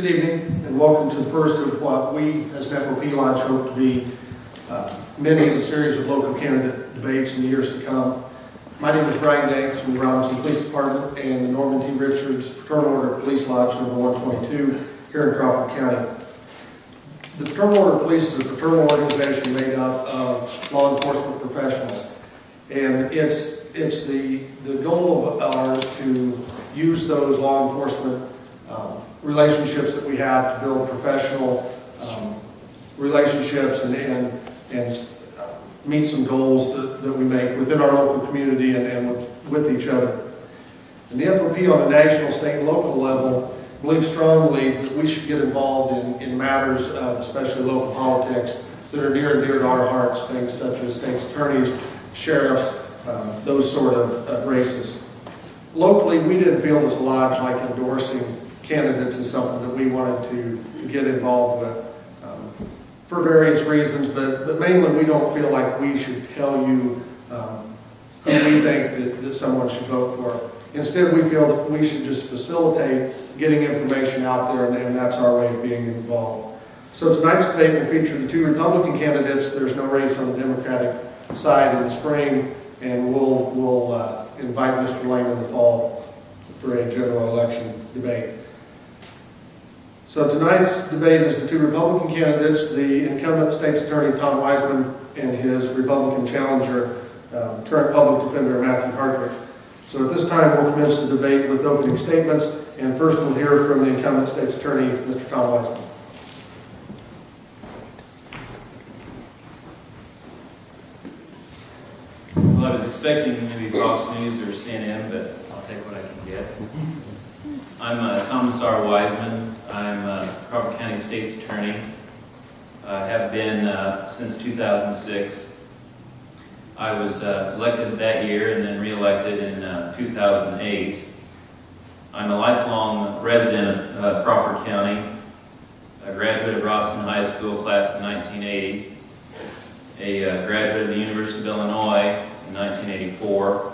Good evening, and welcome to the first of what we, as an FOP Lodge, hope to be many of a series of local candidate debates in the years to come. My name is Brian Danks from the Robinson Police Department and the Norman T. Richards Fraternal Order Police Lodge number 122 here in Crawford County. The Fraternal Order of Police is a fraternal organization made up of law enforcement professionals, and it's the goal of ours to use those law enforcement relationships that we have to build professional relationships and meet some goals that we make within our local community and with each other. And the FOP on the national, state, and local level believe strongly that we should get involved in matters of especially local politics that are near and dear to our hearts, things such as state's attorneys, sheriffs, those sort of races. Locally, we didn't feel as a lodge like endorsing candidates is something that we wanted to get involved with for various reasons, but mainly we don't feel like we should tell you who we think that someone should vote for. Instead, we feel that we should just facilitate getting information out there, and that's our way of being involved. So tonight's debate will feature the two Republican candidates. There's no race on the Democratic side in the spring, and we'll invite Mr. Lane in the fall for a general election debate. So tonight's debate is the two Republican candidates, the incumbent state's attorney Tom Wiseman and his Republican challenger, current public defender Matthew Hartrick. So at this time we'll commence the debate with opening statements, and first we'll hear from the incumbent state's attorney, Mr. Tom Wiseman. Well, I was expecting maybe Fox News or CNN, but I'll take what I can get. I'm Thomas R. Wiseman. I'm Crawford County State's Attorney. I have been since 2006. I was elected that year and then re-elected in 2008. I'm a lifelong resident of Crawford County, a graduate of Robinson High School, class of 1980, a graduate of the University of Illinois in 1984,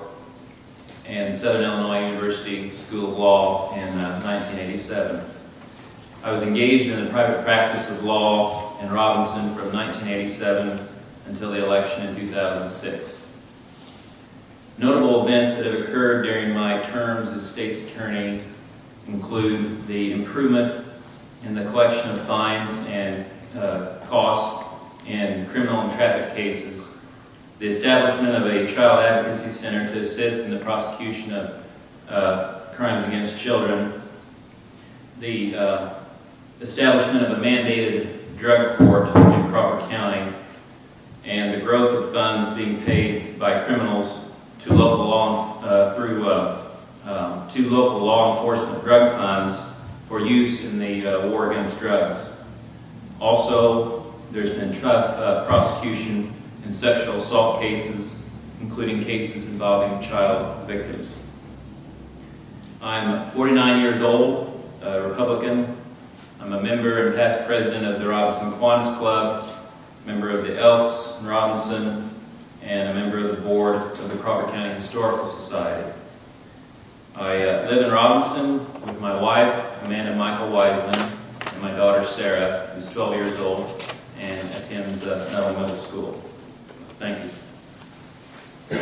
and Southern Illinois University School of Law in 1987. I was engaged in the private practice of law in Robinson from 1987 until the election in 2006. Notable events that have occurred during my terms as state's attorney include the improvement in the collection of fines and costs in criminal and traffic cases, the establishment of a child advocacy center to assist in the prosecution of crimes against children, the establishment of a mandated drug court in Crawford County, and the growth of funds being paid by criminals to local law enforcement drug funds for use in the war against drugs. Also, there's been tough prosecution in sexual assault cases, including cases involving child victims. I'm 49 years old, a Republican. I'm a member and past president of the Robinson Kiwanis Club, member of the Elks in Robinson, and a member of the board of the Crawford County Historical Society. I live in Robinson with my wife, Amanda Michael Wiseman, and my daughter, Sarah, who's 12 years old and attends Melville Middle School. Thank you.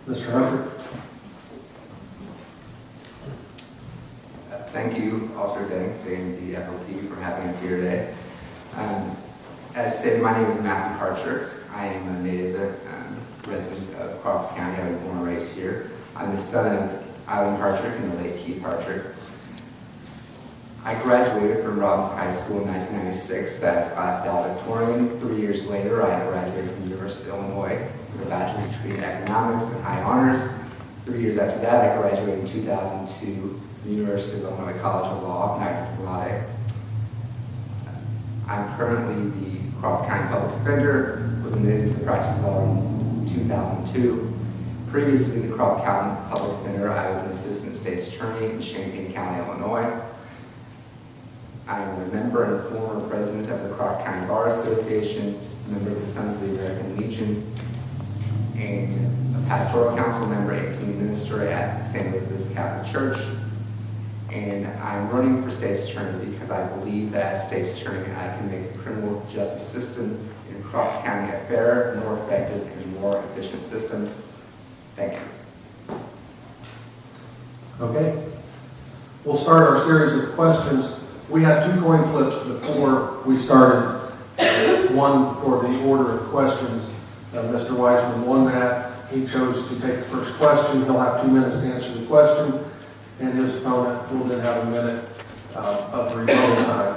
Mr. Hunter. Thank you, Officer Danks and the FOP for having us here today. As stated, my name is Matthew Hartrick. I am a native resident of Crawford County. I was born and raised here. I'm the son of Eileen Hartrick and the late Keith Hartrick. I graduated from Robinson High School in 1996 as class valedictorian. 3 years later, I graduated from the University of Illinois with a bachelor's degree in economics and high honors. 3 years after that, I graduated in 2002 from the University of Illinois College of Law, magna cum laude. I'm currently the Crawford County Public Defender, was admitted to the practice of law in 2002. Previous to being the Crawford County Public Defender, I was an assistant state's attorney in Champaign County, Illinois. I am a member and former president of the Crawford County Bar Association, a member of the Sons of the American Legion, and a pastoral council member and community minister at St. Elizabeth's Catholic Church. And I'm running for state's attorney because I believe that as state's attorney, I can make the criminal justice system in Crawford County a fairer, more effective, and more efficient system. Thank you. Okay. We'll start our series of questions. We had 2 coin flips before we started. One for the order of questions. Mr. Weissman won that. He chose to take the first question. He'll have 2 minutes to answer the question, and his opponent will then have a minute of rebuttal time.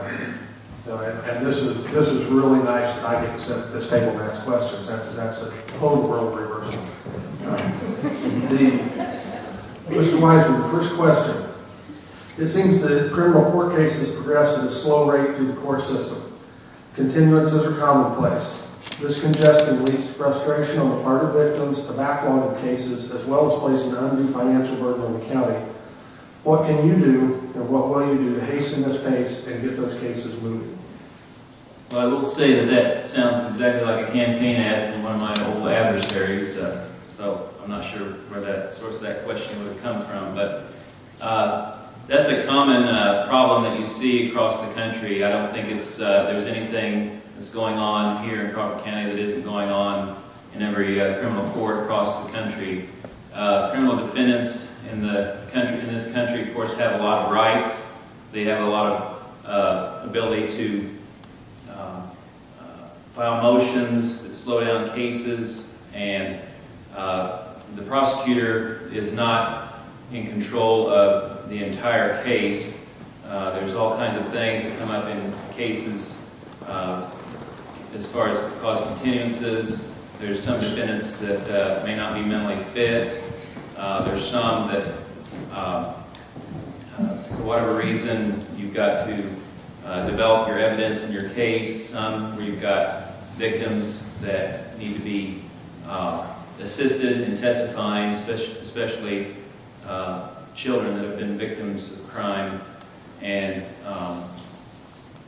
And this is really nice that I get to sit at this table and ask questions. That's a total role reversal. Mr. Weissman, the first question. It seems that criminal court cases progress at a slow rate through the court system. Continuances are commonplace. This congestion leads to frustration on the part of victims, a backlog of cases, as well as placing an undue financial burden on the county. What can you do, and what will you do to hasten this pace and get those cases moving? Well, I will say that that sounds exactly like a campaign ad from one of my old adversaries, so I'm not sure where that source of that question would have come from, but that's a common problem that you see across the country. I don't think there's anything that's going on here in Crawford County that isn't going on in every criminal court across the country. Criminal defendants in this country, of course, have a lot of rights. They have a lot of ability to file motions that slow down cases, and the prosecutor is not in control of the entire case. There's all kinds of things that come up in cases as far as cause continuances. There's some defendants that may not be mentally fit. There's some that, for whatever reason, you've got to develop your evidence in your case. Some where you've got victims that need to be assisted in testifying, especially children that have been victims of crime. And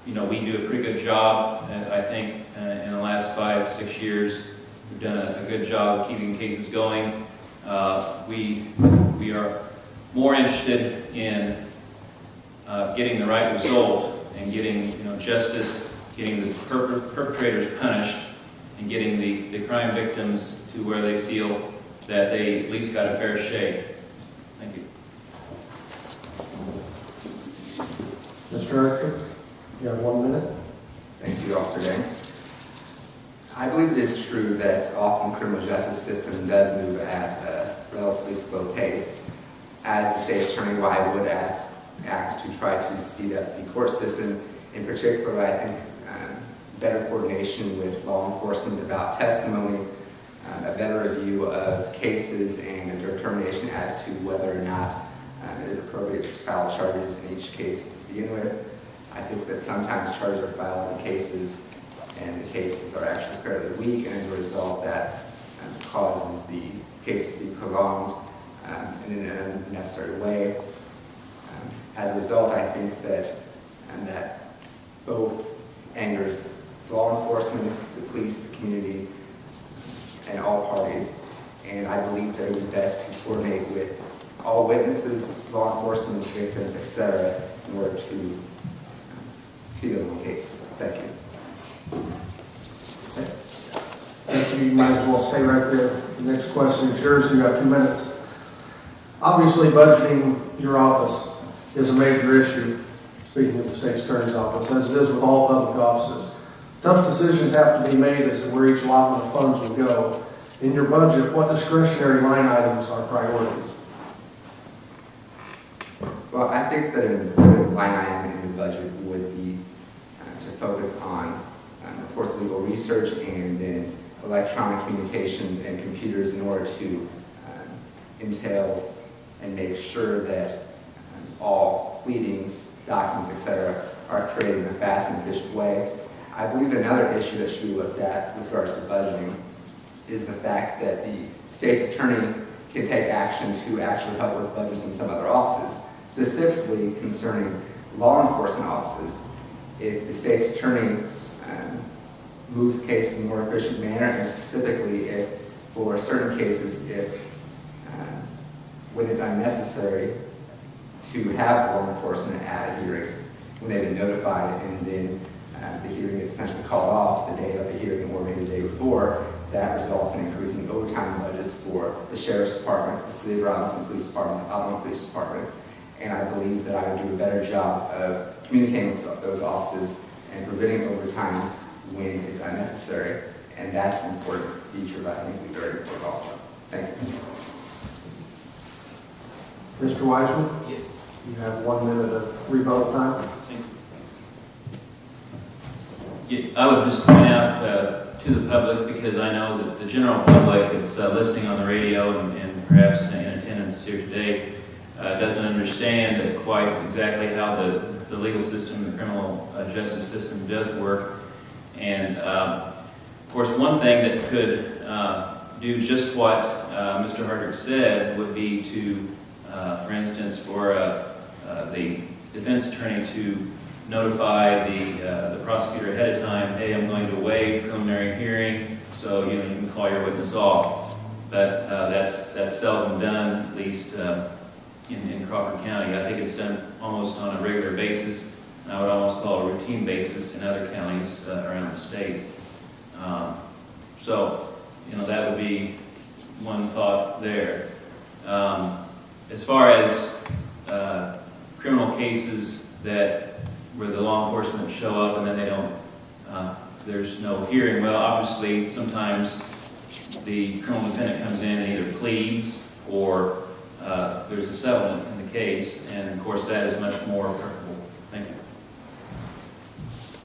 we do a pretty good job, I think, in the last 5-6 years. We've done a good job of keeping cases going. We are more interested in getting the right result and getting justice, getting the perpetrators punished, and getting the crime victims to where they feel that they at least got a fair shake. Thank you. Mr. Director, you have 1 minute. Thank you, Officer Banks. I believe it is true that often the criminal justice system does move at a relatively slow pace. As the state's attorney, I would act to try to speed up the court system. In particular, I think better coordination with law enforcement about testimony, a better review of cases, and a determination as to whether or not it is appropriate to file charges in each case to begin with. I think that sometimes charges are filed in cases and the cases are actually fairly weak, and as a result that causes the case to be prolonged in an unnecessary way. As a result, I think that both angers law enforcement, the police, the community, and all parties. And I believe that it would be best to coordinate with all witnesses, law enforcement, victims, etc., in order to speed up the cases. Thank you. Thank you. You might as well stay right there. The next question is yours. You have 2 minutes. Obviously, budgeting your office is a major issue, speaking of the state's attorney's office, as it is with all public offices. Tough decisions have to be made as to where each allotment of funds will go. In your budget, what discretionary line items are priorities? Well, I think that a line item in the budget would be to focus on, of course, legal research and then electronic communications and computers in order to entail and make sure that all pleadings, documents, etc., are created in a fast and efficient way. I believe another issue that should be looked at with regards to budgeting is the fact that the state's attorney can take action to actually help with budgets in some other offices, specifically concerning law enforcement offices. If the state's attorney moves cases in a more efficient manner, and specifically if, for certain cases, when it's unnecessary to have law enforcement at hearings when they've been notified, and then the hearing is essentially called off the day of the hearing or maybe the day before. That results in increasing overtime budgets for the Sheriff's Department, the City of Robinson Police Department, the Alabama Police Department, and I believe that I would do a better job of communicating with those offices and preventing overtime when it's unnecessary, and that's an important feature that I think would be very important also. Thank you. Mr. Wiseman, Yes. you have 1 minute of rebuttal time. Yeah, I would just point out to the public, because I know that the general public that's listening on the radio and perhaps in attendance here today doesn't understand that quite exactly how the legal system, the criminal justice system does work. And of course, one thing that could do just what Mr. Hardrick said would be to, for instance, for the defense attorney to notify the prosecutor ahead of time, hey, I'm going to waive preliminary hearing, so you can call your witness off. But that's seldom done, at least in Crawford County. I think it's done almost on a regular basis. I would almost call it a routine basis in other counties around the state. So, that would be one thought there. As far as criminal cases where the law enforcement show up and then they don't, there's no hearing. Well, obviously, sometimes the criminal defendant comes in and either pleads or there's a settlement in the case, and of course that is much more